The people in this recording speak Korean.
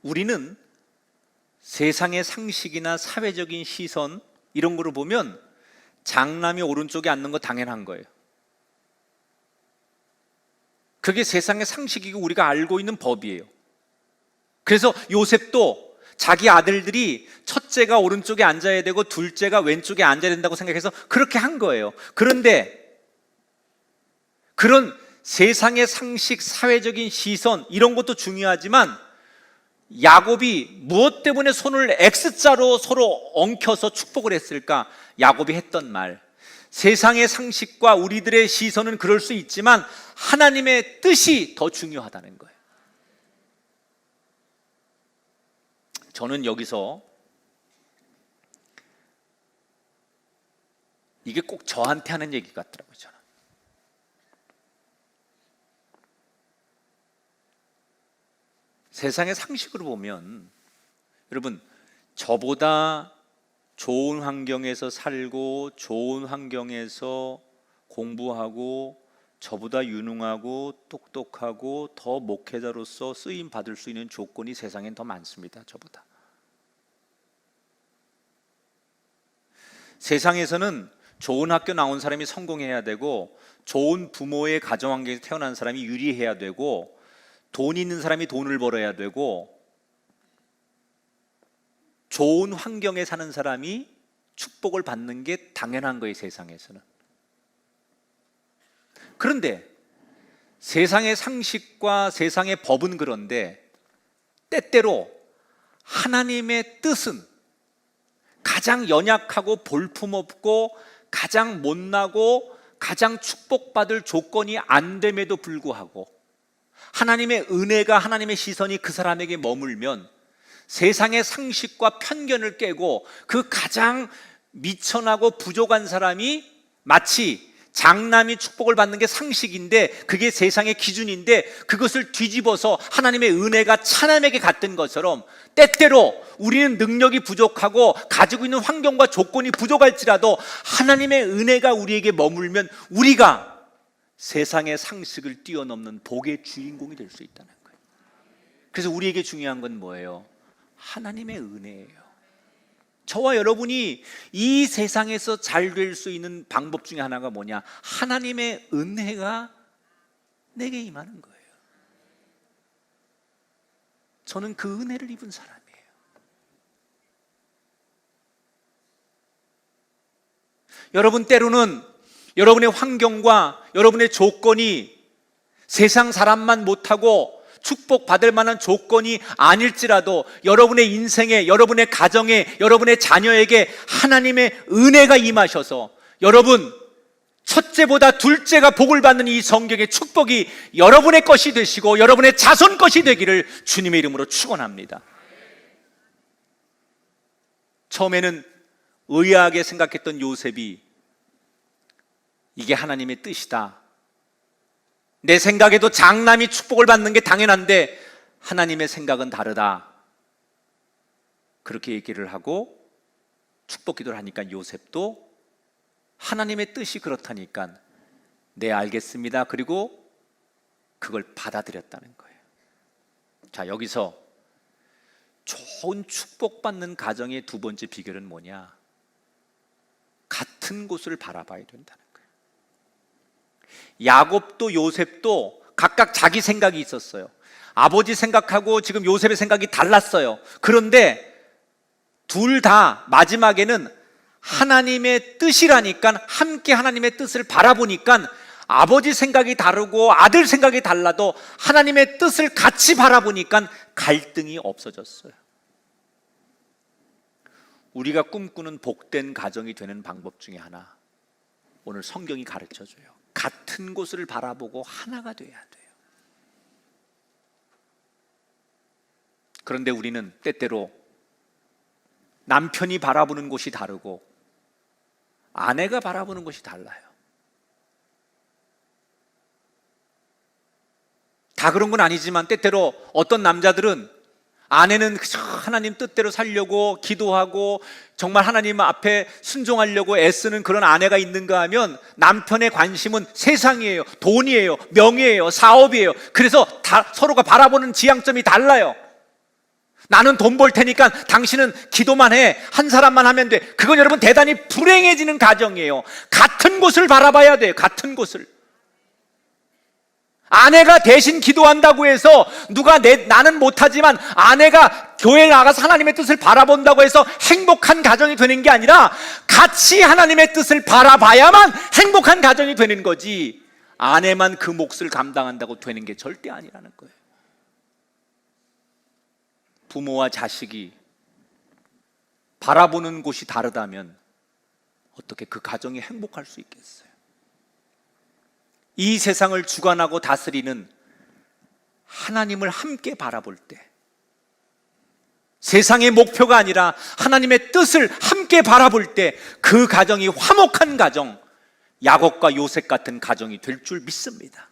우리는 세상의 상식이나 사회적인 시선 이런 거로 보면 장남이 오른쪽에 앉는 거 당연한 거예요. 그게 세상의 상식이고 우리가 알고 있는 법이에요. 그래서 요셉도 자기 아들들이 첫째가 오른쪽에 앉아야 되고 둘째가 왼쪽에 앉아야 된다고 생각해서 그렇게 한 거예요. 그런데 그런 세상의 상식, 사회적인 시선 이런 것도 중요하지만 야곱이 무엇 때문에 손을 X자로 서로 엉켜서 축복을 했을까? 야곱이 했던 말, 세상의 상식과 우리들의 시선은 그럴 수 있지만 하나님의 뜻이 더 중요하다는 거예요. 저는 여기서 이게 꼭 저한테 하는 얘기 같더라고요. 저는 세상의 상식으로 보면 여러분, 저보다 좋은 환경에서 살고 좋은 환경에서 공부하고 저보다 유능하고 똑똑하고 더 목회자로서 쓰임 받을 수 있는 조건이 세상엔 더 많습니다. 저보다. 세상에서는 좋은 학교 나온 사람이 성공해야 되고 좋은 부모의 가정 환경에서 태어난 사람이 유리해야 되고 돈 있는 사람이 돈을 벌어야 되고 좋은 환경에 사는 사람이 축복을 받는 게 당연한 거예요. 세상에서는. 그런데 세상의 상식과 세상의 법은 그런데 때때로 하나님의 뜻은 가장 연약하고 볼품없고 가장 못나고 가장 축복받을 조건이 안 됨에도 불구하고 하나님의 은혜가, 하나님의 시선이 그 사람에게 머물면 세상의 상식과 편견을 깨고 그 가장 미천하고 부족한 사람이 마치 장남이 축복을 받는 게 상식인데 그게 세상의 기준인데 그것을 뒤집어서 하나님의 은혜가 차남에게 갔던 것처럼 때때로 우리는 능력이 부족하고 가지고 있는 환경과 조건이 부족할지라도 하나님의 은혜가 우리에게 머물면 우리가 세상의 상식을 뛰어넘는 복의 주인공이 될 수 있다는 거예요. 그래서 우리에게 중요한 건 뭐예요? 하나님의 은혜예요. 저와 여러분이 이 세상에서 잘 될 수 있는 방법 중에 하나가 뭐냐? 하나님의 은혜가 내게 임하는 거예요. 저는 그 은혜를 입은 사람이에요. 여러분, 때로는 여러분의 환경과 여러분의 조건이 세상 사람만 못하고 축복받을 만한 조건이 아닐지라도 여러분의 인생에, 여러분의 가정에, 여러분의 자녀에게 하나님의 은혜가 임하셔서 여러분 첫째보다 둘째가 복을 받는 이 성경의 축복이 여러분의 것이 되시고 여러분의 자손 것이 되기를 주님의 이름으로 축원합니다. 처음에는 의아하게 생각했던 요셉이 이게 하나님의 뜻이다. 내 생각에도 장남이 축복을 받는 게 당연한데 하나님의 생각은 다르다. 그렇게 얘기를 하고 축복 기도를 하니까 요셉도 하나님의 뜻이 그렇다니까 네 알겠습니다. 그리고 그걸 받아들였다는 거예요. 자, 여기서 좋은 축복받는 가정의 두 번째 비결은 뭐냐? 같은 곳을 바라봐야 된다는 거예요. 야곱도 요셉도 각각 자기 생각이 있었어요. 아버지 생각하고 지금 요셉의 생각이 달랐어요. 그런데 둘 다 마지막에는 하나님의 뜻이라니까 함께 하나님의 뜻을 바라보니까 아버지 생각이 다르고 아들 생각이 달라도 하나님의 뜻을 같이 바라보니까 갈등이 없어졌어요. 우리가 꿈꾸는 복된 가정이 되는 방법 중에 하나, 오늘 성경이 가르쳐줘요. 같은 곳을 바라보고 하나가 돼야 돼요. 그런데 우리는 때때로 남편이 바라보는 곳이 다르고 아내가 바라보는 곳이 달라요. 다 그런 건 아니지만 때때로 어떤 남자들은 아내는 하나님 뜻대로 살려고 기도하고 정말 하나님 앞에 순종하려고 애쓰는 그런 아내가 있는가 하면 남편의 관심은 세상이에요, 돈이에요, 명예예요, 사업이에요. 그래서 서로가 바라보는 지향점이 달라요. 나는 돈 벌 테니까 당신은 기도만 해. 한 사람만 하면 돼. 그건 여러분 대단히 불행해지는 가정이에요. 같은 곳을 바라봐야 돼요. 같은 곳을. 아내가 대신 기도한다고 해서 나는 못하지만 아내가 교회에 나가서 하나님의 뜻을 바라본다고 해서 행복한 가정이 되는 게 아니라 같이 하나님의 뜻을 바라봐야만 행복한 가정이 되는 거지, 아내만 그 몫을 감당한다고 되는 게 절대 아니라는 거예요. 부모와 자식이 바라보는 곳이 다르다면 어떻게 그 가정이 행복할 수 있겠어요? 이 세상을 주관하고 다스리는 하나님을 함께 바라볼 때, 세상의 목표가 아니라 하나님의 뜻을 함께 바라볼 때 그 가정이 화목한 가정, 야곱과 요셉 같은 가정이 될 줄 믿습니다.